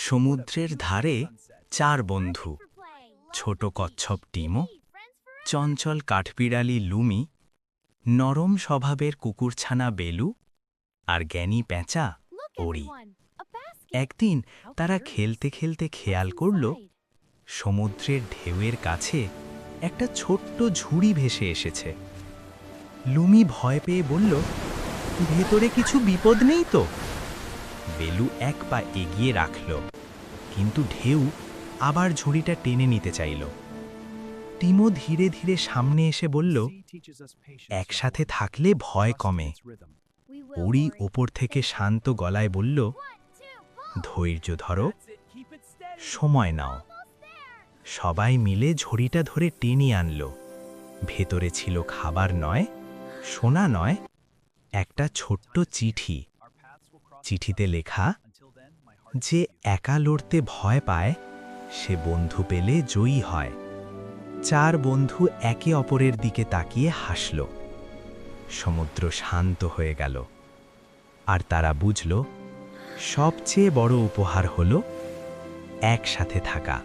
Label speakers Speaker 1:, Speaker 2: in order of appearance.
Speaker 1: সমুদ্রের ধারে চার বন্ধু, ছোট কচ্ছপ টিমো, চঞ্চল কাঠবিড়ালি লুমি, নরম স্বভাবের কুকুরছানা বেলু আর জ্ঞানী পেঁচা ওড়ি। একদিন তারা খেলতে খেলতে খেয়াল করল সমুদ্রের ঢেউয়ের কাছে একটা ছোট্ট ঝুড়ি ভেসে এসেছে। লুমি ভয় পেয়ে বলল, ভেতরে কিছু বিপদ নেই তো? বেলু এক পা এগিয়ে রাখল, কিন্তু ঢেউ আবার ঝুড়িটা টেনে নিতে চাইল। টিমো ধীরে ধীরে সামনে এসে বলল, একসাথে থাকলে ভয় কমে। ওড়ি ওপর থেকে শান্ত গলায় বলল, ধৈর্য ধরো, সময় নাও। সবাই মিলে ঝুড়িটা ধরে টেনে আনল। ভেতরে ছিল খাবার নয়, সোনা নয়, একটা ছোট্ট চিঠি। চিঠিতে লেখা, যে একা লড়তে ভয় পায় সে বন্ধু পেলে জয়ী হয়। চার বন্ধু একে অপরের দিকে তাকিয়ে হাসল। সমুদ্র শান্ত হয়ে গেল, আর তারা বুঝল সবচেয়ে বড় উপহার হলো একসাথে থাকা।